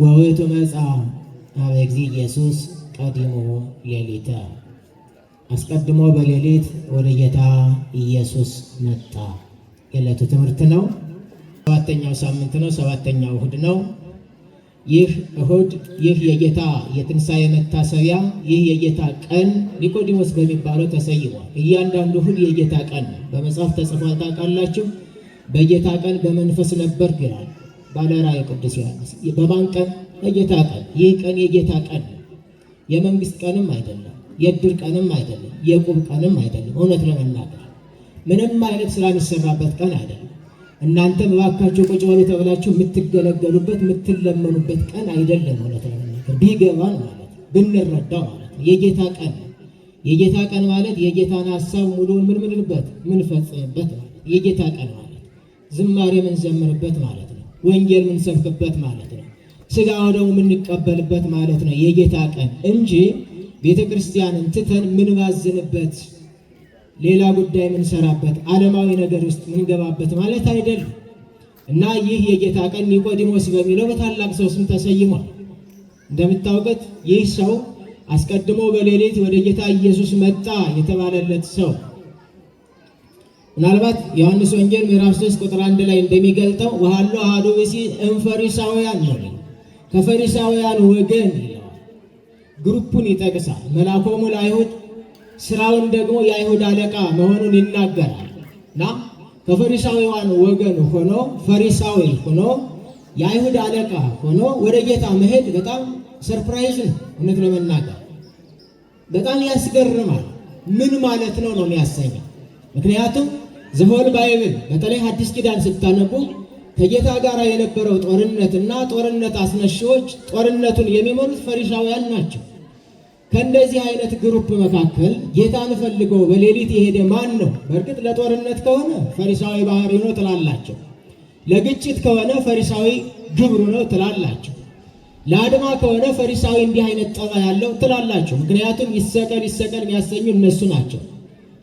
ወውእቱ መጽአ ኀበ እግዚእ ኢየሱስ ቀዲሞ ሌሊተ። አስቀድሞ በሌሊት ወደ ጌታ ኢየሱስ መጣ። የዕለቱ ትምህርት ነው። ሰባተኛው ሳምንት ነው። ሰባተኛው እሁድ ነው። ይህ እሁድ ይህ የጌታ የትንሣኤ መታሰቢያ ይህ የጌታ ቀን ኒቆዲሞስ በሚባለው ተሰይሟል። እያንዳንዱ እሁድ የጌታ ቀን ነው። በመጽሐፍ ተጽፏል። ታውቃላችሁ። በጌታ ቀን በመንፈስ ነበርኩ ይላል ባለራእዩ ቅዱስ ዮሐንስ። በማን ቀን? በጌታ ቀን። ይህ ቀን የጌታ ቀን ነው። የመንግስት ቀንም አይደለም፣ የእድር ቀንም አይደለም፣ የቁብ ቀንም አይደለም። እውነት ለመናገር ምንም አይነት ስራ የሚሰራበት ቀን አይደለም። እናንተም እባካችሁ ቁጭ በሉ ተብላችሁ የምትገለገሉበት የምትለመኑበት ቀን አይደለም። እውነት ለመናገር ቢገባን ማለት ብንረዳው ማለት ነው የጌታ ቀን ነው። የጌታ ቀን ማለት የጌታን ሐሳብ ሙሉውን ምንልበት ምንፈጽምበት ማለት የጌታ ቀን ማለት ዝማሬ ምንዘምርበት ማለት ነው። ወንጌል ምንሰብክበት ማለት ነው። ሥጋ ወደሙ የምንቀበልበት ማለት ነው የጌታ ቀን እንጂ ቤተ ክርስቲያንን ትተን ምንባዝንበት ሌላ ጉዳይ ምንሰራበት ዓለማዊ ነገር ውስጥ ምንገባበት ማለት አይደለም። እና ይህ የጌታ ቀን ኒቆዲሞስ በሚለው በታላቅ ሰው ስም ተሰይሟል። እንደምታውቁት ይህ ሰው አስቀድሞ በሌሊት ወደ ጌታ ኢየሱስ መጣ የተባለለት ሰው ምናልባት ዮሐንስ ወንጌል ምዕራፍ 3 ቁጥር 1 ላይ እንደሚገልጠው ወሃሎ አሐዱ ብእሲ እምፈሪሳውያን ነው። ከፈሪሳውያን ወገን ይለዋል። ግሩፑን ይጠቅሳል። መላኮሙ ለአይሁድ ስራውን ደግሞ የአይሁድ አለቃ መሆኑን ይናገራል። እና ከፈሪሳውያን ወገን ሆኖ ፈሪሳዊ ሆኖ የአይሁድ አለቃ ሆኖ ወደ ጌታ መሄድ በጣም ሰርፕራይዝ ነው። እውነት ለመናገር በጣም ያስገርማል። ምን ማለት ነው ነው የሚያሰኘው። ምክንያቱም ዘሆል ባይብል በተለይ አዲስ ኪዳን ስታነቡ ከጌታ ጋር የነበረው ጦርነትና ጦርነት አስነሺዎች ጦርነቱን የሚመሩት ፈሪሳውያን ናቸው። ከእንደዚህ አይነት ግሩፕ መካከል ጌታን ፈልገው በሌሊት የሄደ ማን ነው? በእርግጥ ለጦርነት ከሆነ ፈሪሳዊ ባህሪ ነው ትላላቸው። ለግጭት ከሆነ ፈሪሳዊ ግብሩ ነው ትላላቸው። ለአድማ ከሆነ ፈሪሳዊ እንዲህ አይነት ጠባ ያለው ትላላቸው። ምክንያቱም ይሰቀል ይሰቀል የሚያሰኙ እነሱ ናቸው።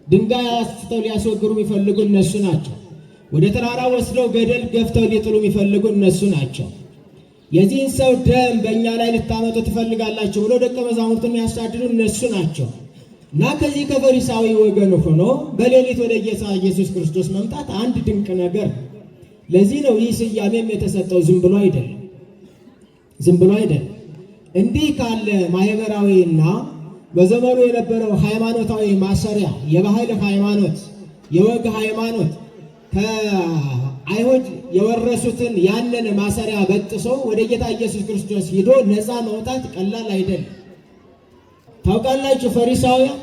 ድንጋይ አስተው ሊያስወግሩ የሚፈልጉ እነሱ ናቸው። ወደ ተራራ ወስደው ገደል ገፍተው ሊጥሉ የሚፈልጉ እነሱ ናቸው። የዚህን ሰው ደም በእኛ ላይ ልታመጡ ትፈልጋላችሁ ብሎ ደቀ መዛሙርቱን የሚያሳድዱ እነሱ ናቸው። እና ከዚህ ከፈሪሳዊ ወገን ሆኖ በሌሊት ወደ ጌታ ኢየሱስ ክርስቶስ መምጣት አንድ ድንቅ ነገር። ለዚህ ነው ይህ ስያሜም የተሰጠው። ዝም ብሎ አይደለም፣ ዝም ብሎ አይደለም። እንዲህ ካለ ማህበራዊና በዘመኑ የነበረው ሃይማኖታዊ ማሰሪያ የባህል ሃይማኖት፣ የወግ ሃይማኖት ከአይሁድ የወረሱትን ያንን ማሰሪያ በጥሶ ወደ ጌታ ኢየሱስ ክርስቶስ ሂዶ ነፃ መውጣት ቀላል አይደለም። ታውቃላችሁ ፈሪሳውያን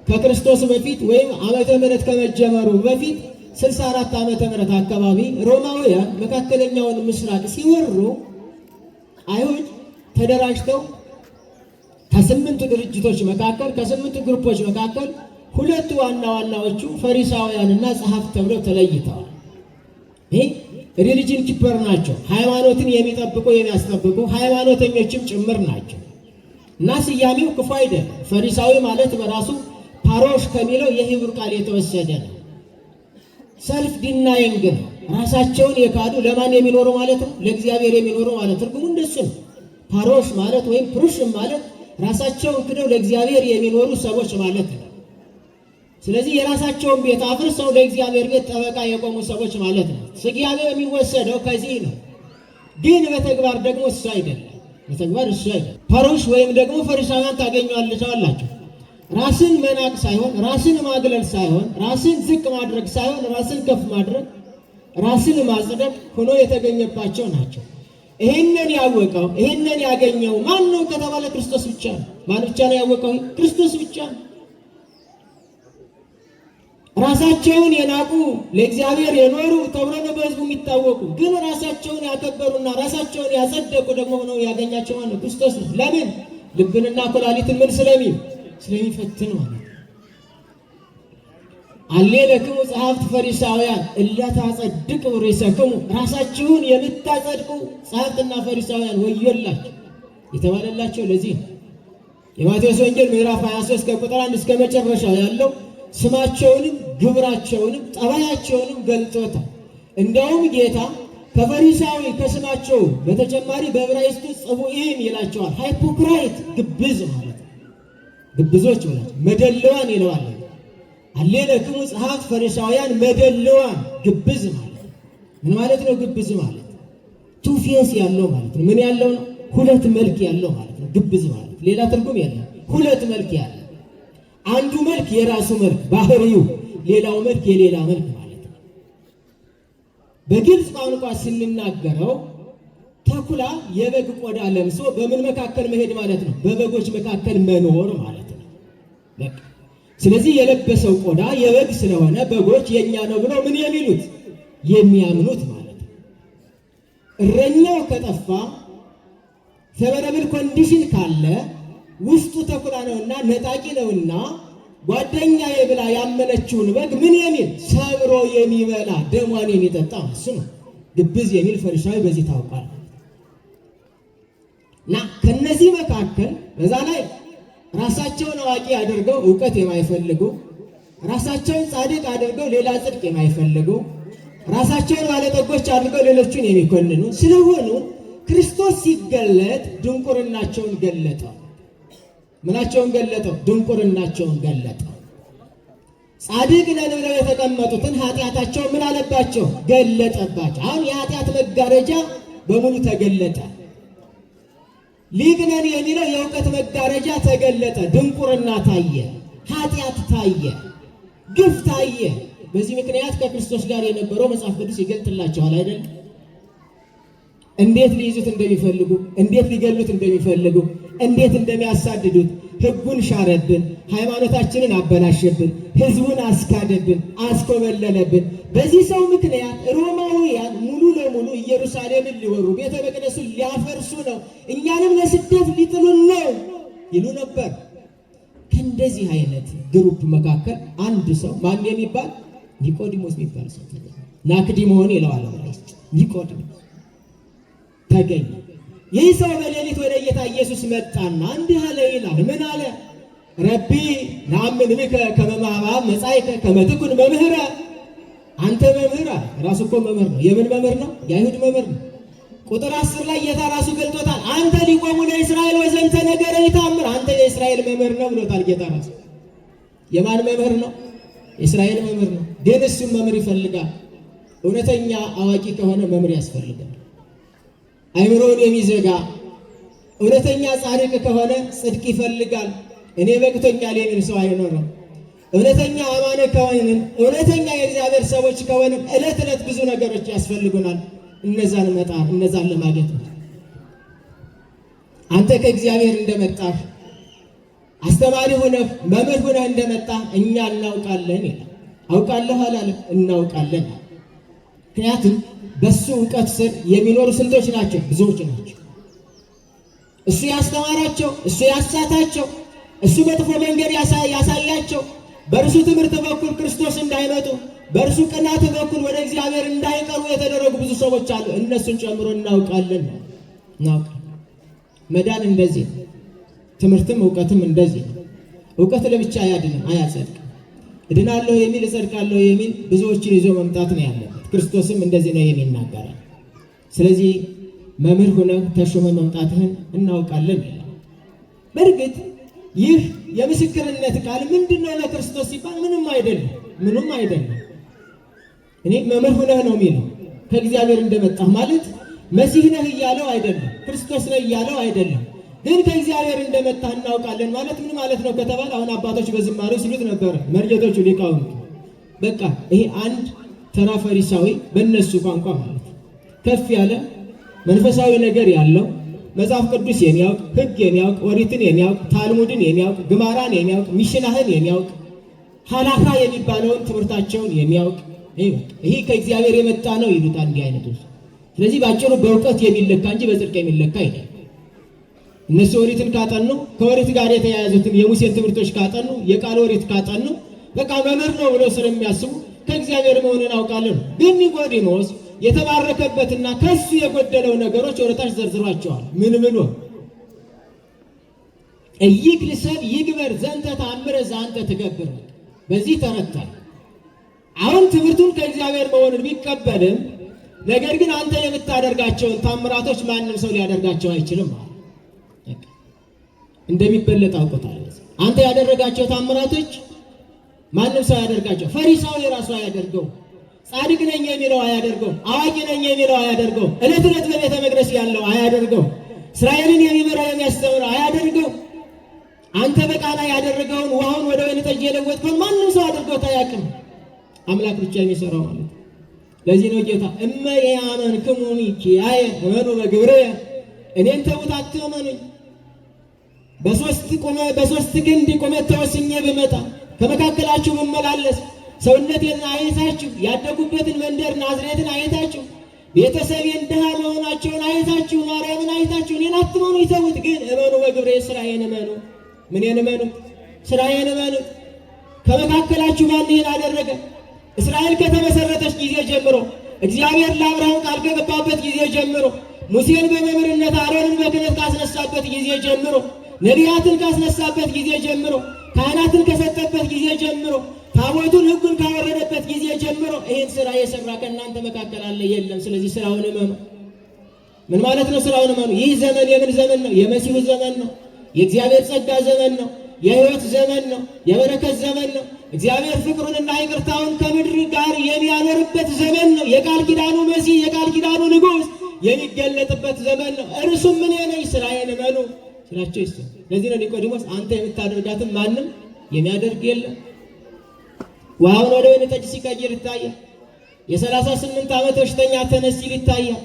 ከክርስቶስ በፊት ወይም ዓመተ ምሕረት ከመጀመሩ በፊት 64 ዓመተ ምሕረት አካባቢ ሮማውያን መካከለኛውን ምስራቅ ሲወሩ አይሁድ ተደራጅተው ከስምንቱ ድርጅቶች መካከል ከስምንቱ ግሩፖች መካከል ሁለቱ ዋና ዋናዎቹ ፈሪሳውያንና ጸሐፍት ተብለው ተለይተዋል። ይህ ሪሊጅን ኪፐር ናቸው። ሃይማኖትን የሚጠብቁ የሚያስጠብቁ ሃይማኖተኞችም ጭምር ናቸው። እና ስያሜው ክፉ አይደለም። ፈሪሳዊ ማለት በራሱ ፓሮሽ ከሚለው የሂብሩ ቃል የተወሰደ ነው። ሰልፍ ዲናይንግ ነው። ራሳቸውን የካዱ ለማን የሚኖሩ ማለት ነው? ለእግዚአብሔር የሚኖሩ ማለት ትርጉሙ እንደሱ ነው። ፓሮሽ ማለት ወይም ፕሩሽም ማለት ራሳቸውን ክደው ለእግዚአብሔር የሚኖሩ ሰዎች ማለት ነው። ስለዚህ የራሳቸውን ቤት አፍርሰው ለእግዚአብሔር ቤት ጠበቃ የቆሙ ሰዎች ማለት ነው። ስያሜው የሚወሰደው ከዚህ ነው። ግን በተግባር ደግሞ እሱ አይደለም። በተግባር እሱ አይደለም። ፓሮሽ ወይም ደግሞ ፈሪሳውያን ታገኟላችሁ። ራስን መናቅ ሳይሆን፣ ራስን ማግለል ሳይሆን፣ ራስን ዝቅ ማድረግ ሳይሆን፣ ራስን ከፍ ማድረግ፣ ራስን ማጽደቅ ሆኖ የተገኘባቸው ናቸው። ይሄንን ያወቀው ይሄንን ያገኘው ማን ነው ከተባለ ክርስቶስ ብቻ ነው። ማን ብቻ ነው ያወቀው? ክርስቶስ ብቻ ነው። ራሳቸውን የናቁ ለእግዚአብሔር የኖሩ ተብሎ ነው በሕዝቡ የሚታወቁ። ግን ራሳቸውን ያከበሩና ራሳቸውን ያጸደቁ ደግሞ ሆነው ያገኛቸው ማን ነው? ክርስቶስ ነው። ለምን? ልብንና ኩላሊትን ምን ስለሚፈትን ማለት ነው። አሌለክሙ ጸሐፍት ፈሪሳውያን እለ ታጸድቁ ርእሰክሙ፣ ራሳችሁን የምታጸድቁ ጸሐፍትና ፈሪሳውያን ወዮላችሁ የተባለላቸው ለዚህ ነው። የማቴዎስ ወንጌል ምዕራፍ 23 ከቁጥር 1 እስከ መጨረሻው ያለው ስማቸውንም ግብራቸውንም ጠባያቸውንም ገልጦታል። እንደውም ጌታ ከፈሪሳዊ ከስማቸው በተጨማሪ በዕብራይስጡ ጽቡዒን ይላቸዋል። ሃይፖክራይት ግብዝ ማለት ነው። ግብዞች ማለት መደለዋን ይለዋል። አሌለክሙ ጸሐፍት ፈሪሳውያን መደለዋን ግብዝ ማለት ምን ማለት ነው? ግብዝ ማለት ቱ ፌስ ያለው ማለት ነው። ምን ያለው ነው? ሁለት መልክ ያለው ማለት ነው። ግብዝ ማለት ሌላ ትርጉም የለም። ሁለት መልክ ያለው፣ አንዱ መልክ የራሱ መልክ ባህሪው፣ ሌላው መልክ የሌላ መልክ ማለት ነው። በግልጽ ቋንቋ ስንናገረው ተኩላ የበግ ቆዳ ለብሶ በምን መካከል መሄድ ማለት ነው? በበጎች መካከል መኖር ማለት ነው። በቃ ስለዚህ የለበሰው ቆዳ የበግ ስለሆነ በጎች የኛ ነው ብለው ምን የሚሉት የሚያምኑት ማለት ነው። እረኛው ከጠፋ ፌቨረብል ኮንዲሽን ካለ ውስጡ ተኩላ ነውና ነጣቂ ነውና ጓደኛዬ ብላ ያመነችውን በግ ምን የሚል ሰብሮ የሚበላ ደሟን የሚጠጣ እሱ ነው ግብዝ የሚል ፈሪሳዊ በዚህ ታውቃል። እና ከነዚህ መካከል በዛ ላይ ራሳቸውን አዋቂ አድርገው ዕውቀት የማይፈልጉ፣ ራሳቸውን ጻድቅ አድርገው ሌላ ጽድቅ የማይፈልጉ፣ ራሳቸውን ባለጠጎች አድርገው ሌሎቹን የሚኮንኑ ስለሆኑ ክርስቶስ ሲገለጥ ድንቁርናቸውን ገለጠው። ምናቸውን ገለጠው? ድንቁርናቸውን ገለጠው። ጻድቅ ነን ብለው የተቀመጡትን ኃጢአታቸው ምን አለባቸው? ገለጠባቸው። አሁን የኃጢአት መጋረጃ በሙሉ ተገለጠ። ሊቅ ነን የሚለው የእውቀት መጋረጃ ተገለጠ። ድንቁርና ታየ፣ ኃጢአት ታየ፣ ግፍ ታየ። በዚህ ምክንያት ከክርስቶስ ጋር የነበረው መጽሐፍ ቅዱስ ይገልጥላቸዋል አይደል? እንዴት ሊይዙት እንደሚፈልጉ፣ እንዴት ሊገሉት እንደሚፈልጉ፣ እንዴት እንደሚያሳድዱት። ሕጉን ሻረብን፣ ሃይማኖታችንን አበላሸብን፣ ሕዝቡን አስካደብን፣ አስኮበለለብን። በዚህ ሰው ምክንያት ሮማውያን ሙሉ ለሙሉ ኢየሩሳሌምን ሊወሩ ቤተ መቅደሱን ሊያፈርሱ ነው፣ እኛንም ለስደት ሊጥሉን ነው ይሉ ነበር። ከእንደዚህ አይነት ግሩፕ መካከል አንድ ሰው ማን የሚባል ኒቆዲሞስ የሚባል ሰው ተገኘ። ናክዲሞን ይለዋል ኒቆዲሞስ ተገኘ። ይህ ሰው በሌሊት ወደ ጌታ ኢየሱስ መጣና እንዲህ አለ ይላል። ምን አለ? ረቢ ነአምን ብከ ከመ እምኀበ መጻእከ ከመ ትኩን መምህረ። አንተ መምህር አለ። ራሱ እኮ መምህር ነው። የምን መምህር ነው? የአይሁድ መምህር ነው። ቁጥር 10 ላይ ጌታ ራሱ ገልጦታል። አንተ ሊቆሙ ለእስራኤል ወዘንተ ነገረ ይታምር። አንተ የእስራኤል መምህር ነው ብሎታል ጌታ ራሱ። የማን መምህር ነው? የእስራኤል መምህር ነው። ግን እሱም መምህር ይፈልጋል። እውነተኛ አዋቂ ከሆነ መምህር ያስፈልጋል። አይምሮውን የሚዘጋ እውነተኛ ጻድቅ ከሆነ ጽድቅ ይፈልጋል። እኔ በቅቶኛል የሚል ሰው አይኖርም። እውነተኛ አማነ ከሆንን እውነተኛ የእግዚአብሔር ሰዎች ከሆንን ዕለት ዕለት ብዙ ነገሮች ያስፈልጉናል። እነዛን መጣር እነዛን ለማግኘት ነው። አንተ ከእግዚአብሔር እንደመጣህ አስተማሪ ሆነህ መምህር ሆነህ እንደመጣህ እኛ እናውቃለን ይላል። አውቃለሁ አላለም፣ እናውቃለን። ምክንያቱም በሱ ዕውቀት ስር የሚኖሩ ስንቶች ናቸው? ብዙዎች ናቸው። እሱ ያስተማራቸው፣ እሱ ያሳታቸው፣ እሱ መጥፎ መንገድ ያሳያቸው፣ በእርሱ ትምህርት በኩል ክርስቶስ እንዳይመጡ፣ በእርሱ ቅናት በኩል ወደ እግዚአብሔር እንዳይቀሩ የተደረጉ ብዙ ሰዎች አሉ። እነሱን ጨምሮ እናውቃለን ነው። እናውቃለን። መዳን እንደዚህ ነው። ትምህርትም ዕውቀትም እንደዚህ ነው። ዕውቀት ለብቻ አያድንም፣ አያጸድቅም። እድናለሁ የሚል እጸድቃለሁ የሚል ብዙዎችን ይዞ መምጣት ነው ያለበት። ክርስቶስም እንደዚህ ነው የሚናገረው። ስለዚህ መምህር ሆነህ ተሾመ መምጣትህን እናውቃለን ይላል። በእርግጥ ይህ የምስክርነት ቃል ምንድን ነው ለክርስቶስ ሲባል ምንም አይደለም፣ ምንም አይደለም። እኔ መምህር ሆነህ ነው የሚለው ከእግዚአብሔር እንደመጣህ ማለት መሲህ ነህ እያለው አይደለም፣ ክርስቶስ ነህ እያለው አይደለም። ግን ከእግዚአብሔር እንደመጣህ እናውቃለን ማለት ምን ማለት ነው ከተባለ አሁን አባቶች በዝማሬው ሲሉት ነበር፣ መርጌቶቹ ሊቃውንቱ። በቃ ይሄ አንድ ተራ ፈሪሳዊ በእነሱ ቋንቋ ማለት ከፍ ያለ መንፈሳዊ ነገር ያለው መጽሐፍ ቅዱስ የሚያውቅ ሕግ የሚያውቅ ኦሪትን የሚያውቅ ታልሙድን የሚያውቅ ግማራን የሚያውቅ ሚሽናህን የሚያውቅ ሀላካ የሚባለውን ትምህርታቸውን የሚያውቅ ይሄ ከእግዚአብሔር የመጣ ነው ይሉታል እንዲህ አይነቶች። ስለዚህ ባጭሩ በእውቀት የሚለካ እንጂ በጽድቅ የሚለካ አይደለም። እነሱ ኦሪትን ካጠኑ ከኦሪት ጋር የተያያዙትን የሙሴን ትምህርቶች ካጠኑ የቃል ኦሪት ካጠኑ በቃ መምህር ነው ብለው ስለሚያስቡ ከእግዚአብሔር መሆኑን አውቃለን። ግን ኒቆዲሞስ የተባረከበትና ከሱ የጎደለው ነገሮች ወደታች ዘርዝሯቸዋል። ምን ብሎ እይክል ሰብ ይግበር ዘንተ ተአምረ ዘአንተ ትገብር። በዚህ ተረታል። አሁን ትምህርቱን ከእግዚአብሔር መሆኑን ቢቀበልም ነገር ግን አንተ የምታደርጋቸውን ታምራቶች ማንም ሰው ሊያደርጋቸው አይችልም ማለት እንደሚበለጥ አውቆታል። አንተ ያደረጋቸው ታምራቶች ማንም ሰው ያደርጋቸው። ፈሪሳዊ ራሱ አያደርገው። ጻድቅ ነኝ የሚለው አያደርገው። አዋቂ ነኝ የሚለው አያደርገው። ዕለት ዕለት በቤተ መቅደስ ያለው አያደርገው። እስራኤልን የሚመራ የሚያስተምር አያደርገው። አንተ በቃና ያደረገውን ውሃውን ወደ ወይን ጠጅ የለወጥከውን ማንም ሰው አድርጎት አያውቅም። አምላክ ብቻ የሚሰራው ማለት ነው። ለዚህ ነው ጌታ እመ የአመንክሙኒ ኪያየ እመኑ በግብርየ፣ እኔን ተዉት አትመኑኝ። በሶስት ግንድ ቁመት ተወስኜ ብመጣ ከመካከላችሁ ብመላለስ ሰውነቴን አይታችሁ ያደጉበትን መንደር ናዝሬትን አይታችሁ ቤተሰቤን ድሃ መሆናቸውን አይታችሁ ማርያምን አይታችሁ እኔን አትመኑ ይተውት። ግን እመኑ በግብርየ፣ ስራዬን እመኑ። ምንን እመኑ? ስራዬን እመኑ። ከመካከላችሁ ማን ይህን አደረገ? እስራኤል ከተመሰረተች ጊዜ ጀምሮ እግዚአብሔር ለአብርሃም ቃል ከገባበት ጊዜ ጀምሮ ሙሴን በመምህርነት አሮንን በክህነት ካስነሳበት ጊዜ ጀምሮ ነቢያትን ካስነሳበት ጊዜ ጀምሮ ካህናትን ከሰጠበት ጊዜ ጀምሮ ታቦቱን ሕጉን ካወረደበት ጊዜ ጀምሮ ይህን ስራ የሰራ ከእናንተ መካከል አለ? የለም። ስለዚህ ስራውን እመኑ። ምን ማለት ነው? ስራውን እመኑ። ይህ ዘመን የምን ዘመን ነው? የመሲሁ ዘመን ነው። የእግዚአብሔር ጸጋ ዘመን ነው። የሕይወት ዘመን ነው። የበረከት ዘመን ነው። እግዚአብሔር ፍቅሩንና ይቅርታውን ከምድር ጋር የሚያኖርበት ዘመን ነው። የቃል ኪዳኑ መሲህ የቃል ኪዳኑ ንጉሥ የሚገለጥበት ዘመን ነው። እርሱም ምን ነኝ? ስራዬን እመኑ ስላቸው ይስ ለዚህ ነው ኒቆዲሞስ አንተ የምታደርጋትን ማንም የሚያደርግ የለም። ውሃውን ወደ ወይን ጠጅ ሲቀይር ይታያል። የ38 ዓመት በሽተኛ ተነስ ሲል ይታያል።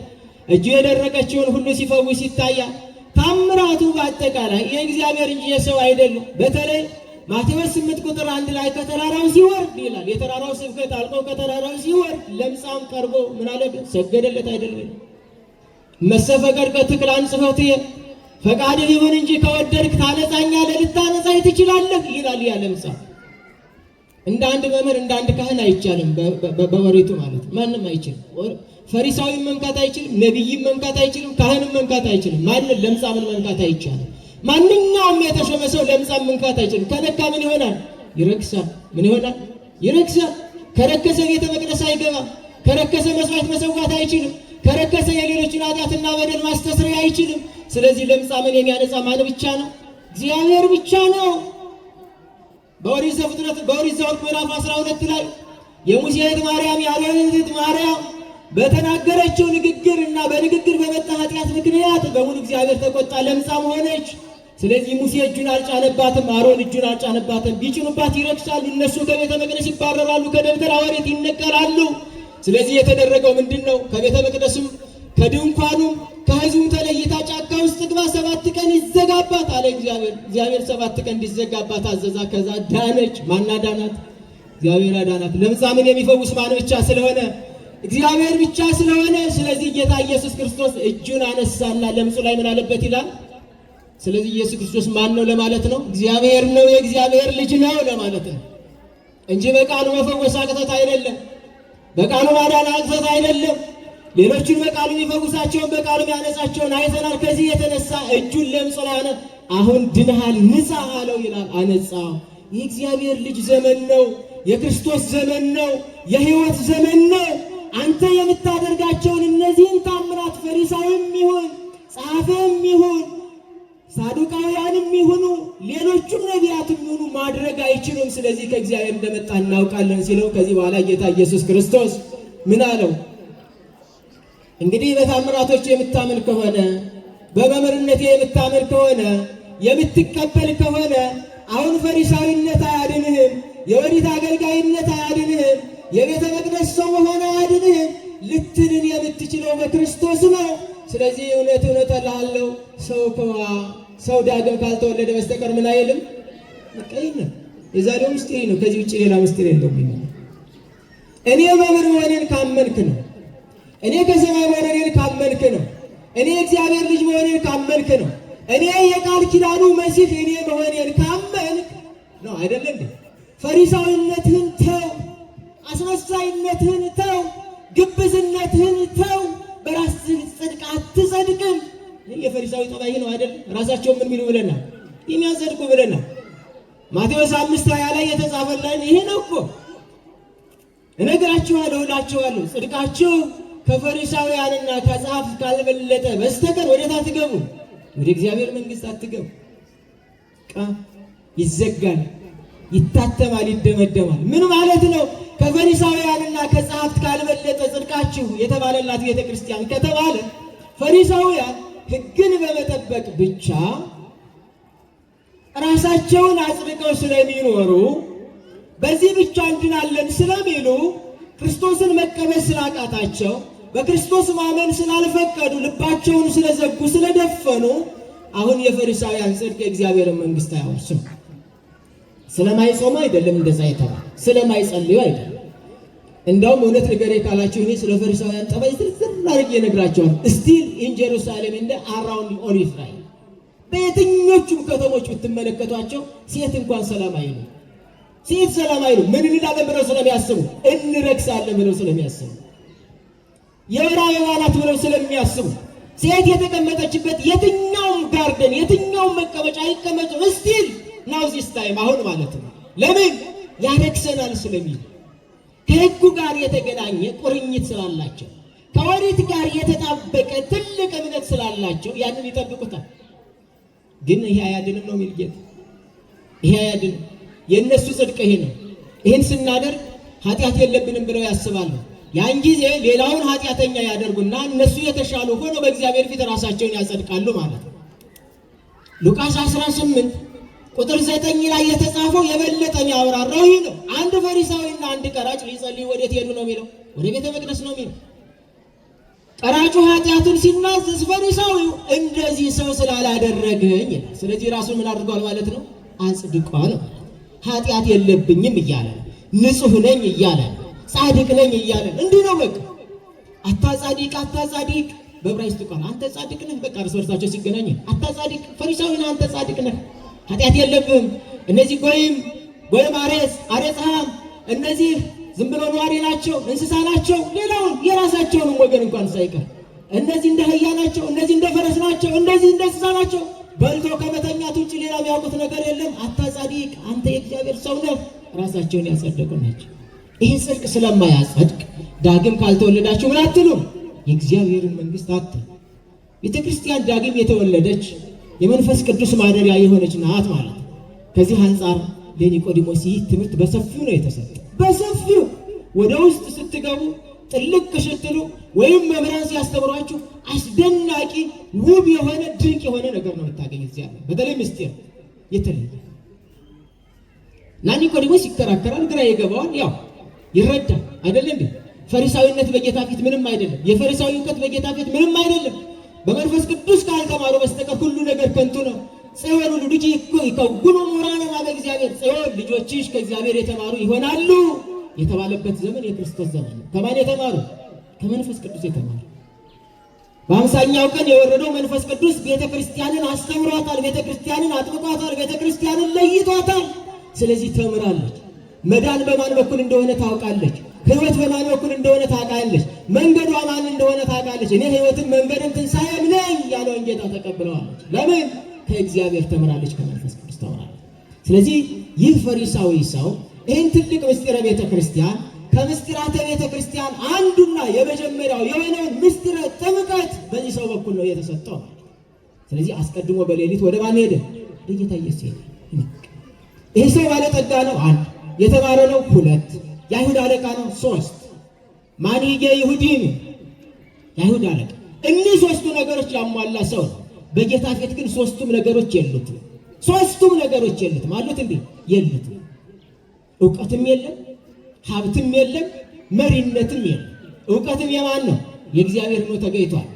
እጁ የደረቀችውን ሁሉ ሲፈውስ ይታያል። ታምራቱ በአጠቃላይ የእግዚአብሔር እንጂ የሰው አይደለም። በተለይ ማቴዎስ 8 ቁጥር 1 ላይ ከተራራው ሲወርድ ይላል። የተራራው ስብከት አልቆ ከተራራው ሲወርድ ለምጻም ቀርቦ ምን አለ? ሰገደለት አይደለም? መሰፈቀድከ ትክል አንጽፈትየ ፈቃድ ይሁን እንጂ ከወደድክ ታነጻኛለህ፣ ልታነጻኝ ትችላለህ ይላል። ያ ለምጻም እንደ አንድ መምህር እንደ አንድ ካህን አይቻልም። በወሬቱ ማለት ማንም አይችልም። ፈሪሳዊም መንካት አይችልም፣ ነቢይም መንካት አይችልም፣ ካህንም መንካት አይችልም። ማንን? ለምጻምን መንካት አይቻልም። ማንኛውም የተሾመ ሰው ለምጻም መንካት አይችልም። ከነካ ምን ይሆናል? ይረክሳል። ምን ይሆናል? ይረክሳል። ከረከሰ ቤተ መቅደስ አይገባም። ከረከሰ መስዋዕት መሰዋት አይችልም። ከረከሰ የሌሎችን ኃጢአትና በደል ማስተስረይ አይችልም። ስለዚህ ለምጻምን የሚያነጻ ማን ብቻ ነው? እግዚአብሔር ብቻ ነው። በኦሪት ዘፍጥረት በኦሪት ዘኍልቍ ምዕራፍ 12 ላይ የሙሴ እህት ማርያም የአሮን እህት ማርያም በተናገረችው ንግግር እና በንግግር በመጣ ኃጢአት ምክንያት በሙሉ እግዚአብሔር ተቆጣ፣ ለምጻም ሆነች። ስለዚህ ሙሴ እጁን አልጫነባትም፣ አሮን እጁን አልጫነባትም። ቢጭኑባት ይረክሳሉ። እነሱ ከቤተ መቅደስ ይባረራሉ፣ ከደብተራ ኦሪት ይነቀላሉ። ስለዚህ የተደረገው ምንድን ነው? ከቤተ መቅደስም ከድንኳኑም ከሕዝቡ ተለይታ ጫካ ውስጥ ግባ፣ 7 ቀን ይዘጋባት አለ እግዚአብሔር። እግዚአብሔር 7 ቀን እንዲዘጋባት አዘዛ። ከዛ ዳነች። ማን አዳናት? እግዚአብሔር አዳናት። ለምጻምን የሚፈውስ ማን ብቻ ስለሆነ? እግዚአብሔር ብቻ ስለሆነ። ስለዚህ ጌታ ኢየሱስ ክርስቶስ እጁን አነሳና ለምጹ ላይ ምን አለበት ይላል። ስለዚህ ኢየሱስ ክርስቶስ ማን ነው ለማለት ነው? እግዚአብሔር ነው፣ የእግዚአብሔር ልጅ ነው ለማለት ነው እንጂ በቃሉ መፈወስ አቅቶት አይደለም። በቃሉ ማዳን አቅቶት አይደለም። ሌሎችን በቃሉ የሚፈውሳቸውን በቃሉ የሚያነጻቸውን አይተናል። ከዚህ የተነሳ እጁን ለምጹ ላይ አነ አሁን ድነሃል፣ ንጻ አለው ይላል። አነጻ። የእግዚአብሔር ልጅ ዘመን ነው። የክርስቶስ ዘመን ነው። የሕይወት ዘመን ነው። አንተ የምታደርጋቸውን እነዚህን ታምራት ፈሪሳዊም ይሁን ጸሐፊም ይሁን ሳዱቃውያንም ይሁኑ ሌሎቹም ነቢያትም ይሁኑ ማድረግ አይችሉም። ስለዚህ ከእግዚአብሔር እንደመጣ እናውቃለን ሲለው ከዚህ በኋላ ጌታ ኢየሱስ ክርስቶስ ምን አለው? እንግዲህ በታምራቶች የምታምን ከሆነ በመምህርነቴ የምታምን ከሆነ የምትቀበል ከሆነ አሁን ፈሪሳዊነት አያድንህም፣ የኦሪት አገልጋይነት አያድንህም፣ የቤተ መቅደስ ሰው መሆን አያድንህም። ልትድን የምትችለው በክርስቶስ ነው። ስለዚህ እውነት እውነት እልሃለሁ ሰው ዳግም ካልተወለደ በስተቀር ምን አይልም? ቀይነ የዛሬው ምስጢር ነው። ከዚህ ውጭ ሌላ ምስጢር የለውም። እኔ መምህር መሆኔን ካመንክ ነው። እኔ ከሰማይ መሆኔን ካመንክ ነው። እኔ እግዚአብሔር ልጅ መሆኔን ካመንክ ነው። እኔ የቃል ኪዳኑ መሲህ እኔ መሆኔን ካመንክ ነው። አይደለም እንዴ? ፈሪሳዊነትህን ተው፣ አስመሳይነትህን ተው፣ ግብዝነትህን ተው። በራስህ ጽድቅ አትጸድቅም። የፈሪሳዊ ጠባይ ነው አይደል? ራሳቸው ምን ሚሉ ብለናል? የሚያጸድቁ ብለናል። ማቴዎስ 5:20 ላይ የተጻፈልን ይሄ ነው እኮ። እነግራችኋለሁ እላችኋለሁ ጽድቃችሁ ከፈሪሳውያንና ከጸሐፍት ካልበለጠ በስተቀር ወዴት አትገቡ? ወደ እግዚአብሔር መንግሥት አትገቡ። ይዘጋል፣ ይታተማል፣ ይደመደማል። ምን ማለት ነው? ከፈሪሳውያንና ከጸሐፍት ካልበለጠ ጽድቃችሁ የተባለላት ቤተ ክርስቲያን ከተባለ ፈሪሳውያን ሕግን በመጠበቅ ብቻ ራሳቸውን አጽድቀው ስለሚኖሩ በዚህ ብቻ እንድናለን ስለሚሉ ክርስቶስን መቀበል ስላቃታቸው በክርስቶስ ማመን ስላልፈቀዱ ልባቸውን ስለዘጉ ስለደፈኑ አሁን የፈሪሳውያን ጽድቅ የእግዚአብሔርን መንግሥት አያወርስም። ስለማይጾሙ አይደለም እንደዛ የተባለ፣ ስለማይጸልዩ አይደለም። እንደውም እውነት ንገሬ ካላችሁ እኔ ስለ ፈሪሳውያን ጠባይ ዝርዝር አድርጌ እነግራቸዋለሁ። ስቲል ኢን ጀሩሳሌም እንደ አራውንድ ኦል እስራኤል በየትኞቹም ከተሞች ብትመለከቷቸው ሴት እንኳን ሰላም አይሉ፣ ሴት ሰላም አይሉ። ምን እንላለን ብለው ስለሚያስቡ፣ እንረክሳለን ብለው ስለሚያስቡ፣ የወር አበባ ናት ብለው ስለሚያስቡ ሴት የተቀመጠችበት የትኛውም ጋርደን የትኛውም መቀመጫ አይቀመጡ። ስቲል ናው ዚስ ታይም አሁን ማለት ነው። ለምን ያረክሰናል ስለሚል ከሕጉ ጋር የተገናኘ ቁርኝት ስላላቸው ከኦሪት ጋር የተጣበቀ ትልቅ እምነት ስላላቸው ያንን ይጠብቁታል። ግን ይሄ አያድንም ነው የሚል ጌታ። ይሄ አያድንም። የእነሱ ጽድቅ ይሄ ነው። ይህን ስናደርግ ኃጢአት የለብንም ብለው ያስባሉ። ያን ጊዜ ሌላውን ኃጢአተኛ ያደርጉና እነሱ የተሻሉ ሆኖ በእግዚአብሔር ፊት ራሳቸውን ያጸድቃሉ ማለት ነው። ሉቃስ 18 ቁጥር 9 ላይ የተጻፈው የበለጠ የሚያብራራው ይህ ነው። አንድ ፈሪሳዊና አንድ ቀራጭ ሊጸልዩ ወዴት ሄዱ ነው የሚለው? ወደ ቤተ መቅደስ ነው የሚለው። ቀራጩ ኃጢአቱን ሲናዘዝ ፈሪሳዊው እንደዚህ ሰው ስላላደረገኝ ይላል። ስለዚህ ራሱ ምን አድርጓል ማለት ነው? አጽድቋል። ኃጢአት የለብኝም እያለ ነው። ንጹሕ ነኝ እያለ ነው። ጻድቅ ነኝ እያለ እንዲህ ነው። በቃ አታጻድቅ አታጻድቅ በዕብራይስጥ ቃል አንተ ጻድቅ ነህ። በቃ እርስ በርሳቸው ሲገናኝ አታጻድቅ፣ ፈሪሳዊ ነህ፣ አንተ ጻድቅ ነህ፣ ኃጢአት የለብህም። እነዚህ ጎይም አሬጽሃም እነዚህ ዝም ብሎ ነዋሪ ናቸው፣ እንስሳ ናቸው። ሌላውን የራሳቸውንም ወገን እንኳን ሳይቀር እነዚህ እንደ አህያ ናቸው፣ እነዚህ እንደ ፈረስ ናቸው፣ እነዚህ እንደ እንስሳ ናቸው። በልቶ ከመተኛት ውጭ ሌላ የሚያውቁት ነገር የለም። አታጻድቅ፣ አንተ የእግዚአብሔር ሰው ነህ። ራሳቸውን ያጸደቁ ናቸው። ይህ ጽድቅ ስለማያጸድቅ ዳግም ካልተወለዳችሁ ምን አትሉም? የእግዚአብሔርን መንግሥት አትሉ። ቤተ ክርስቲያን ዳግም የተወለደች የመንፈስ ቅዱስ ማደሪያ የሆነች ናት ማለት ነው። ከዚህ አንጻር ለኒቆዲሞስ ይህ ትምህርት በሰፊው ነው የተሰጠ። በሰፊው ወደ ውስጥ ስትገቡ ጥልቅ ስትሉ ወይም መምህራን ሲያስተምሯችሁ አስደናቂ ውብ የሆነ ድንቅ የሆነ ነገር ነው የምታገኙት። እዚያ በተለይ ምስጢር የተለየ እና ኒቆዲሞስ ይከራከራል፣ ግራ ይገባዋል። ያው ይረዳል አይደለም እንዴ? ፈሪሳዊነት በጌታ ፊት ምንም አይደለም። የፈሪሳዊ እውቀት በጌታ ፊት ምንም አይደለም። በመንፈስ ቅዱስ ካልተማሩ በስተቀር ሁሉ ነገር ከንቱ ነው። ጽዮን ሁሉ ልጅ ይከውኑ ምሁራነ በእግዚአብሔር፣ ጽዮን ልጆችሽ ከእግዚአብሔር የተማሩ ይሆናሉ የተባለበት ዘመን የክርስቶስ ዘመን ነው። ከማን የተማሩ? ከመንፈስ ቅዱስ የተማሩ። በአምሳኛው ቀን የወረደው መንፈስ ቅዱስ ቤተ ክርስቲያንን አስተምሯታል፣ ቤተ ክርስቲያንን አጥብቋታል፣ ቤተ ክርስቲያንን ለይቷታል። ስለዚህ ተምራለች። መዳን በማን በኩል እንደሆነ ታውቃለች። ሕይወት በማን በኩል እንደሆነ ታውቃለች። መንገዷ ማን እንደሆነ ታውቃለች። እኔ ሕይወትን መንገድን ትንሣኤም ነኝ ያለውን ጌታ ተቀብለዋለች። ለምን? ከእግዚአብሔር ተምራለች፣ ከመንፈስ ቅዱስ ተምራለች። ስለዚህ ይህ ፈሪሳዊ ሰው ይህን ትልቅ ምስጢረ ቤተ ክርስቲያን ከምስጢራተ ቤተ ክርስቲያን አንዱና የመጀመሪያው የሆነውን ምስጢረ ጥምቀት በዚህ ሰው በኩል ነው የተሰጠው። ስለዚህ አስቀድሞ በሌሊት ወደ ማን ሄደ? ወደ ጌታ ኢየሱስ ሄደ። ይህ ሰው ባለጠጋ ነው፣ አንድ የተማረ ነው፣ ሁለት የአይሁድ አለቃ ነው፣ ሶስት ማንሄ ይሁዲም የአይሁድ አለቃ። እኒህ ሶስቱ ነገሮች ያሟላ ሰው ነው። በጌታ ፊት ግን ሶስቱም ነገሮች የሉትም። ሶስቱም ነገሮች የሉትም አሉት እንዴ? የሉትም። እውቀትም የለም፣ ሀብትም የለም፣ መሪነትም የለም። እውቀትም የማን ነው? የእግዚአብሔር ሆኖ ተገኝቷል።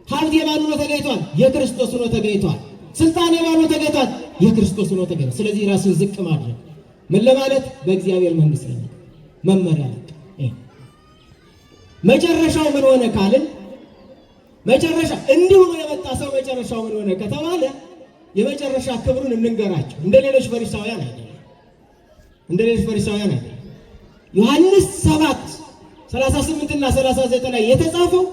ሀብት የማን ሆኖ ተገኝቷል? የክርስቶስ ሆኖ ተገኝቷል። ስልጣን የማን ሆኖ ተገኝቷል? የክርስቶስ ሆኖ ተገኝቷል። ስለዚህ ራስን ዝቅ ማድረግ ምን ለማለት? በእግዚአብሔር መንግሥት ላይ መመሪያ ነው። መጨረሻው ምን ሆነ ካልን መጨረሻ እንዲሁ ነው የመጣ ሰው መጨረሻው ምን ሆነ ከተባለ የመጨረሻ ክብሩን እንንገራቸው። እንደ ሌሎች ፈሪሳውያን አይደለም፣ እንደ ሌሎች ፈሪሳውያን አይደለም። ዮሐንስ 7:38 እና 39 ላይ የተጻፈው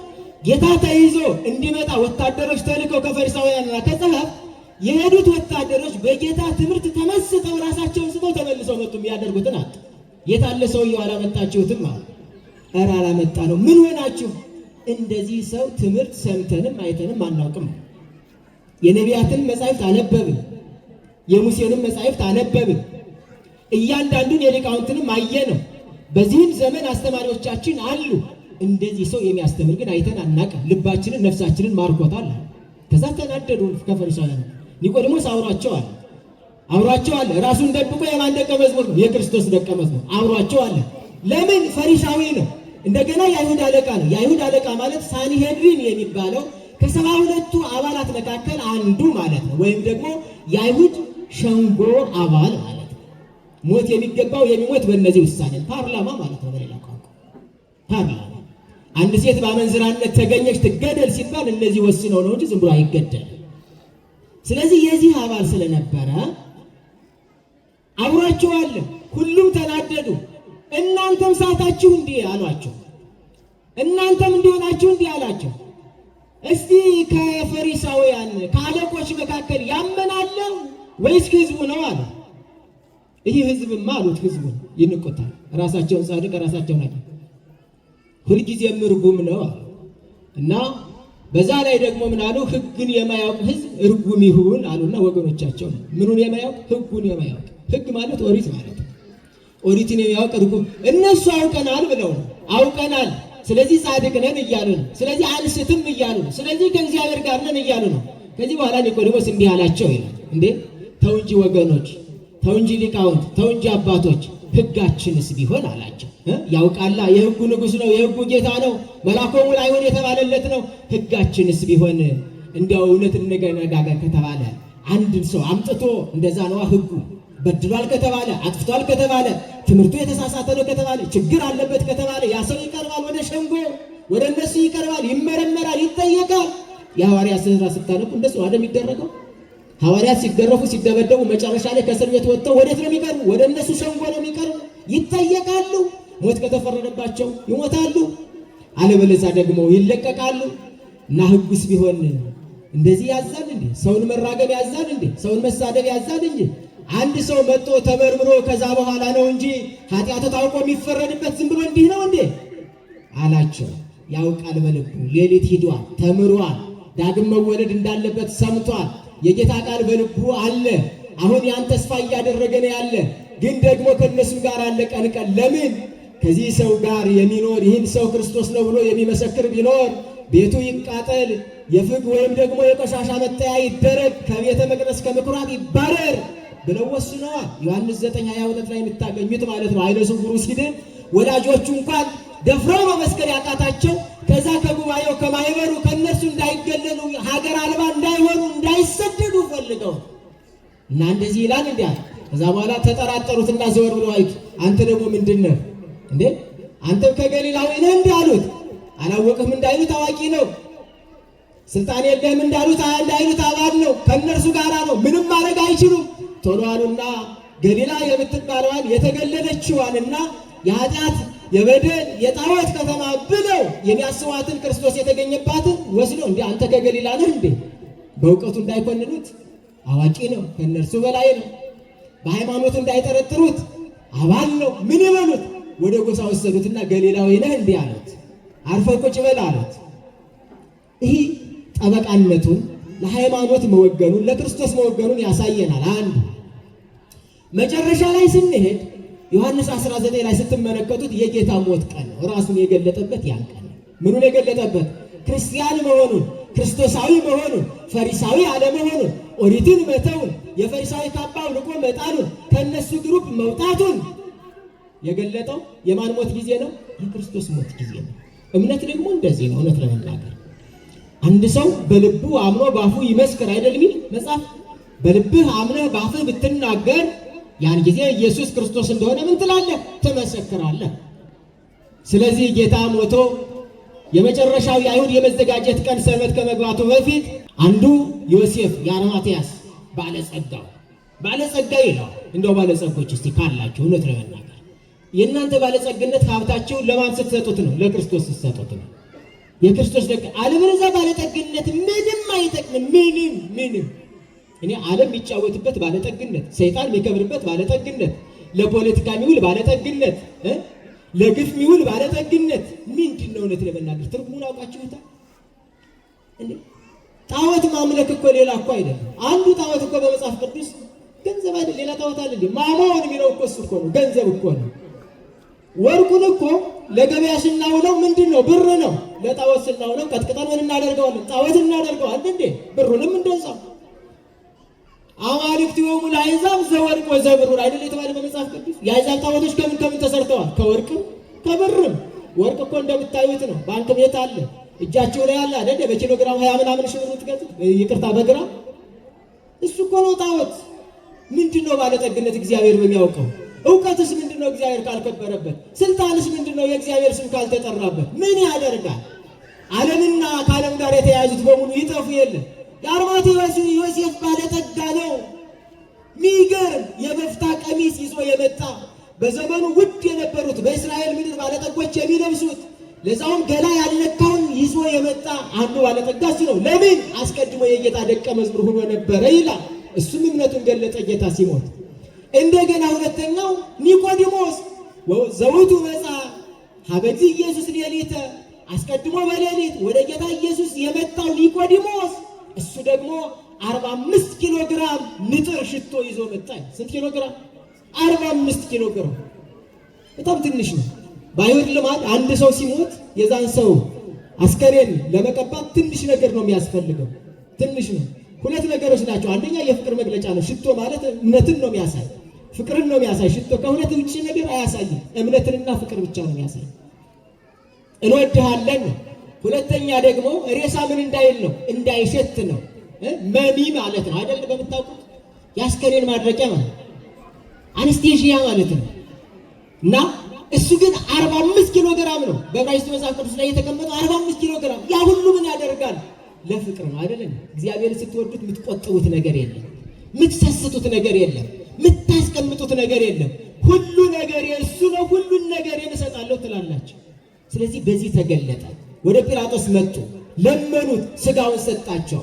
ጌታ ተይዞ እንዲመጣ ወታደሮች ተልከው ከፈሪሳውያንና ከጸሐፍት የሄዱት ወታደሮች በጌታ ትምህርት ተመስጠው ራሳቸውን ስተው ተመልሰው መጡ። የሚያደርጉትን አጡ። የታለ ሰውየው? አላመጣችሁትም አሉ። ኧረ አላመጣ ነው። ምን ሆናችሁ? እንደዚህ ሰው ትምህርት ሰምተንም አይተንም አናውቅም። የነቢያትን መጻሕፍት አነበብን፣ የሙሴንም መጻሕፍት አነበብን፣ እያንዳንዱን የሊቃውንትንም አየነው። በዚህም ዘመን አስተማሪዎቻችን አሉ። እንደዚህ ሰው የሚያስተምር ግን አይተን አናውቅም። ልባችንን ነፍሳችንን ማርኮታል። ከዛ ተናደዱ ከፈሪሳውያን። ኒቆዲሞስ አብሯቸው አለ። ራሱን ደብቆ የማን ደቀ መዝሙር ነው? የክርስቶስ ደቀ መዝሙር አብሯቸው አለ። ለምን? ፈሪሳዊ ነው። እንደገና የአይሁድ አለቃ ነው። የአይሁድ አለቃ ማለት ሳንሄድሪን የሚባለው ከ72ቱ አባላት መካከል አንዱ ማለት ነው። ወይም ደግሞ የአይሁድ ሸንጎ አባል ማለት ነው። ሞት የሚገባው የሚሞት በእነዚህ ውሳኔ ፓርላማ ማለት ነው። በሌላ ቋንቋ ፓርላማ። አንድ ሴት በአመንዝራነት ተገኘች ትገደል ሲባል እነዚህ ወስነው ነው እንጂ ዝም ብሎ አይገደልም። ስለዚህ የዚህ አባል ስለነበረ አብሯቸው አለ። ሁሉም ተናደዱ። እናንተም ሳታችሁ እንዲህ አሏቸው። እናንተም እንዲሆናችሁ እንዲህ አላቸው። እስቲ ከፈሪሳውያን ከአለቆች መካከል ያመናለ ወይስ ህዝቡ ነው አሉ። ይህ ህዝብማ አሉት፣ ህዝቡ ይንቁታል። ራሳቸውን ጻድቅ ራሳቸውን ናቸው፣ ሁልጊዜም ርጉም ነው አሉ። እና በዛ ላይ ደግሞ ምን አሉ? ህግን የማያውቅ ህዝብ ርጉም ይሁን አሉና ወገኖቻቸው ምኑን የማያውቅ? ህጉን የማያውቅ። ህግ ማለት ኦሪት ማለት ነው። ኦሪትን የሚያውቅ ርጉም። እነሱ አውቀናል ብለው አውቀናል፣ ስለዚህ ጻድቅ ነን እያሉ ነው። ስለዚህ አንስትም እያሉ ነው። ስለዚህ ከእግዚአብሔር ጋር ነን እያሉ ነው። ከዚህ በኋላ ኒቆዲሞስ እንዲህ አላቸው ይላል። እንዴ ተው እንጂ ወገኖች፣ ተው እንጂ ሊቃውንት፣ ተው እንጂ አባቶች፣ ህጋችንስ ቢሆን አላቸው። ያውቃላ፣ የህጉ ንጉሥ ነው፣ የህጉ ጌታ ነው፣ መልአኮሙ ለአይሁድ የተባለለት ነው። ህጋችንስ ቢሆን እንዲያው እውነት እንነጋገር ከተባለ አንድን ሰው አምጥቶ እንደዛ ነዋ ህጉ። በድሏል ከተባለ፣ አጥፍቷል ከተባለ፣ ትምህርቱ የተሳሳተ ነው ከተባለ፣ ችግር አለበት ከተባለ ያ ሰው ይቀርባል ወደ ሸንጎ፣ ወደ እነሱ ይቀርባል፣ ይመረመራል፣ ይጠየቃል። የሐዋርያት ሥራ ስታነቡ እንደሱ አይደል የሚደረገው? ሐዋርያት ሲገረፉ ሲደበደቡ መጨረሻ ላይ ከእስር ቤት ወጥተው ወዴት ነው የሚቀርቡ? ወደ እነሱ ሸንጎ ነው የሚቀርቡ። ይጠየቃሉ። ሞት ከተፈረደባቸው ይሞታሉ፣ አለበለዚያ ደግሞ ይለቀቃሉ። እና ህጉስ ቢሆን እንደዚህ ያዛል እንዴ? ሰውን መራገም ያዛል እንዴ? ሰውን መሳደብ ያዛል እንጂ አንድ ሰው መጥቶ ተመርምሮ ከዛ በኋላ ነው እንጂ ኃጢአቱ ታውቆ የሚፈረድበት ዝም ብሎ እንዲህ ነው እንዴ አላቸው። ያውቃል በልቡ። ሌሊት ሂዷል፣ ተምሯል፣ ዳግም መወለድ እንዳለበት ሰምቷል። የጌታ ቃል በልቡ አለ። አሁን ያን ተስፋ እያደረገ ነው ያለ። ግን ደግሞ ከነሱ ጋር አለ ቀን ቀን። ለምን? ከዚህ ሰው ጋር የሚኖር ይህን ሰው ክርስቶስ ነው ብሎ የሚመሰክር ቢኖር ቤቱ ይቃጠል፣ የፍግ ወይም ደግሞ የቆሻሻ መጠያ ይደረግ፣ ከቤተ መቅደስ ከምኩራብ ይባረር ብለው ወስነዋል። ዮሐንስ 9:22 ላይ የምታገኙት ማለት ነው። አይነ ስውሩ ሲድን ወላጆቹ እንኳን ደፍረው መመስከር ያቃታቸው ከዛ ከጉባኤው ከማይበሩ ከነሱ እንዳይገለሉ ሀገር አልባ እንዳይሆኑ እንዳይሰደዱ ፈልገው እና እንደዚህ ይላል እንዴ። ከዛ በኋላ ተጠራጠሩትና ዘወር ብለው አይቱ። አንተ ደግሞ ምንድነው እንዴ? አንተም ከገሊላዊ ነህ እንዳሉት አላወቅህም እንዳይሉት አዋቂ ነው። ስልጣን የለህም እንዳሉት አባል ነው። ከነርሱ ጋር ነው። ምንም ማድረግ አይችሉም። ቶሎ አሉና ገሊላ የምትባለዋን የተገለለችዋንና የኃጢአት የበደል የጣዖት ከተማ ብለው የሚያስዋትን ክርስቶስ የተገኘባትን ወስዶ እንዴ አንተ ከገሊላ ነህ እንዴ? በእውቀቱ እንዳይኮንኑት አዋቂ ነው፣ ከነርሱ በላይ ነው። በሃይማኖቱ እንዳይጠረጥሩት አባል ነው። ምን ይበሉት? ወደ ጎሳ ወሰዱትና ገሊላዊ ነህ እንዴ አሉት። አርፈህ ቁጭ በል አሉት። ይህ ጠበቃነቱን ለሃይማኖት መወገኑን ለክርስቶስ መወገኑን ያሳየናል። አንዱ መጨረሻ ላይ ስንሄድ ዮሐንስ 19 ላይ ስትመለከቱት የጌታ ሞት ቀን ነው። ራሱን የገለጠበት ያን ቀን ነው። ምኑን የገለጠበት? ክርስቲያን መሆኑን፣ ክርስቶሳዊ መሆኑን፣ ፈሪሳዊ አለመሆኑን፣ ኦሪትን መተውን፣ የፈሪሳዊ ካባ አውልቆ መጣሉን፣ ከነሱ ግሩፕ መውጣቱን የገለጠው የማን ሞት ጊዜ ነው? የክርስቶስ ሞት ጊዜ ነው። እምነት ደግሞ እንደዚህ ነው። እውነት ለመናገር አንድ ሰው በልቡ አምኖ ባፉ ይመስክር አይደል የሚል መጽሐፍ። በልብህ አምነህ ባፍህ ብትናገር ያን ጊዜ ኢየሱስ ክርስቶስ እንደሆነ ምን ትላለህ? ትመሰክራለህ። ስለዚህ ጌታ ሞቶ የመጨረሻው የአይሁድ የመዘጋጀት ቀን ሰንበት ከመግባቱ በፊት አንዱ ዮሴፍ የአርማትያስ ባለጸጋ ይለዋል። እንደው ባለጸጎች እስቲ ካላችሁ እውነት ለመናገር የእናንተ ባለጸግነት ሀብታችሁን ለማን ስትሰጡት ነው? ለክርስቶስ ስትሰጡት ነው። የክርስቶስ ደግ አለበለዚያ ባለጠግነት ምንም አይጠቅምም። ምንም እኔ ዓለም የሚጫወትበት ባለጠግነት፣ ሰይጣን የሚከብርበት ባለጠግነት፣ ለፖለቲካ የሚውል ባለጠግነት፣ ለግፍ ሚውል ባለጠግነት ምንድነው? እውነት ለመናገር ትርጉሙን አውቃችሁታል እንዴ? ጣዖት ማምለክ እኮ ሌላ እኮ አይደለም። አንዱ ጣዖት እኮ በመጽሐፍ ቅዱስ ገንዘብ አይደል? ሌላ ጣዖት አለ እንዴ? ማማውን የሚለው እኮ እሱ እኮ ነው፣ ገንዘብ እኮ ነው። ወርቁን እኮ ለገበያ ስናውለው ምንድነው? ብር ነው። ለጣዖት ስናውለው ቀጥቅጠን ምን እናደርገዋለን? ጣዖት እናደርገዋለን እንዴ? ብሩንም እንደዛው አማልክቲሆሙ ለአሕዛብ ዘወርቅ ወዘብሩር አይደል የተባለ በመጽሐፍ ቅዱስ። የአሕዛብ ጣዖቶች ከምን ተሰርተዋል? ከወርቅም ከብርም። ወርቅ እኮ እንደምታዩት ነው፣ ባንክ ቤት አለ፣ እጃቸው ላይ አለ አይደል? በኪሎ ግራም 20 ምናምን ሺህ ብር ትገዙት፣ ይቅርታ በግራም። እሱ እኮ ነው ጣዖት። ምንድነው ባለጠግነት? እግዚአብሔር በሚያውቀው። እውቀትስ ምንድነው? እግዚአብሔር ካልከበረበት። ስልጣንስ ምንድነው? የእግዚአብሔር ስም ካልተጠራበት። ምን ያደርጋል? ዓለምና ከዓለም ጋር የተያያዙት በሙሉ ይጠፉ የለም። የአርማቴዎስ ዮሴፍ ባለጠጋ ነው። ሚገርም የበፍታ ቀሚስ ይዞ የመጣ በዘመኑ ውድ የነበሩት በእስራኤል ምድር ባለጠጎች የሚለብሱት ለዛውም ገላ ያልነካውን ይዞ የመጣ አንዱ ባለጠጋ እሱ ነው። ለምን? አስቀድሞ የጌታ ደቀ መዝሙር ሆኖ ነበረ ይላል። እሱም እምነቱን ገለጠ ጌታ ሲሞት። እንደገና ሁለተኛው ኒቆዲሞስ ዘውቱ መጻ ሀበዚ ኢየሱስ ሌሊተ፣ አስቀድሞ በሌሊት ወደ ጌታ ኢየሱስ የመጣው ኒቆዲሞስ እሱ ደግሞ 45 ኪሎ ግራም ንጥር ሽቶ ይዞ መጣ። ስንት ኪሎ ግራም? 45 ኪሎ ግራም። በጣም ትንሽ ነው። በአይሁድ ልማድ አንድ ሰው ሲሞት የዛን ሰው አስከሬን ለመቀባት ትንሽ ነገር ነው የሚያስፈልገው። ትንሽ ነው። ሁለት ነገሮች ናቸው። አንደኛ የፍቅር መግለጫ ነው። ሽቶ ማለት እምነትን ነው የሚያሳይ፣ ፍቅርን ነው የሚያሳይ። ሽቶ ከሁለት ውጭ ነገር አያሳይም። እምነትንና ፍቅር ብቻ ነው የሚያሳይ። እንወድሃለን ነው። ሁለተኛ ደግሞ ሬሳ ምን እንዳይል ነው? እንዳይሸት ነው። መሚ ማለት ነው አይደል? በምታውቁት የአስከሬን ማድረቂያ ማለት አንስቴዥያ ማለት ነው። እና እሱ ግን 45 ኪሎ ግራም ነው። በዕብራይስጥ መጽሐፍ ቅዱስ ላይ የተቀመጠው 45 ኪሎ ግራም። ያ ሁሉ ምን ያደርጋል? ለፍቅር ነው አይደለም? እግዚአብሔር ስትወዱት የምትቆጥቡት ነገር የለም፣ የምትሰስቱት ነገር የለም፣ የምታስቀምጡት ነገር የለም። ሁሉ ነገር የእሱ ነው። ሁሉን ነገር እሰጣለሁ ትላላችሁ። ስለዚህ በዚህ ተገለጠ። ወደ ጲላጦስ መጡ፣ ለመኑት፣ ስጋውን ሰጣቸው።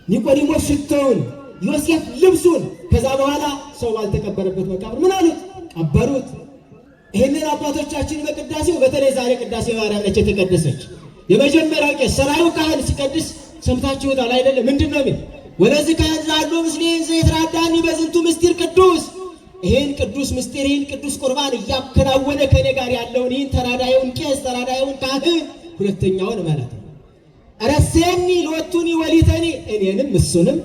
ኒቆዲሞስ ሽቶውን፣ ዮሴፍ ልብሱን። ከዛ በኋላ ሰው ባልተቀበረበት መቃብር ምን አሉት? ቀበሩት። ይህንን አባቶቻችን በቅዳሴው በተለይ ዛሬ ቅዳሴ ማርያም ነች የተቀደሰች። የመጀመሪያው ቄስ ሰራዩ ካህን ሲቀድስ ሰምታችሁታል አይደለም? ምንድን ነው የሚል? ወለዚህ ካህን ዛሉ ምስሌን ዘይትራዳኒ በዝንቱ ምስጢር ቅዱስ። ይህን ቅዱስ ምስጢር፣ ይህን ቅዱስ ቁርባን እያከናወነ ከኔ ጋር ያለውን ይህን ተራዳዩን ቄስ፣ ተራዳዩን ካህን ሁለተኛውን ማለት ነው። ረሴኒ ሎቱኒ ወሊተኒ፣ እኔንም እሱንም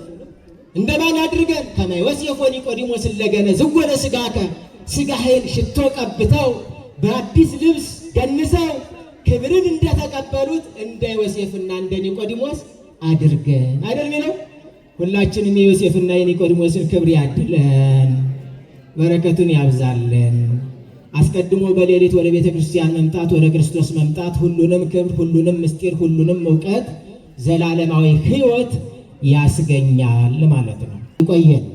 እንደማን አድርገን ከመ ዮሴፍ ወኒቆዲሞስ ለገነ ዝወለ ስጋከ፣ ስጋህን ሽቶ ቀብተው በአዲስ ልብስ ገንዘው ክብርን እንደተቀበሉት እንደ ዮሴፍና እንደ ኒቆዲሞስ አድርገን አይደል የሚለው። ሁላችንም የዮሴፍና የኒቆዲሞስን ክብር ያድለን፣ በረከቱን ያብዛልን። አስቀድሞ በሌሊት ወደ ቤተ ክርስቲያን መምጣት፣ ወደ ክርስቶስ መምጣት ሁሉንም ክብር፣ ሁሉንም ምስጢር፣ ሁሉንም እውቀት፣ ዘላለማዊ ሕይወት ያስገኛል ማለት ነው። ይቆየን።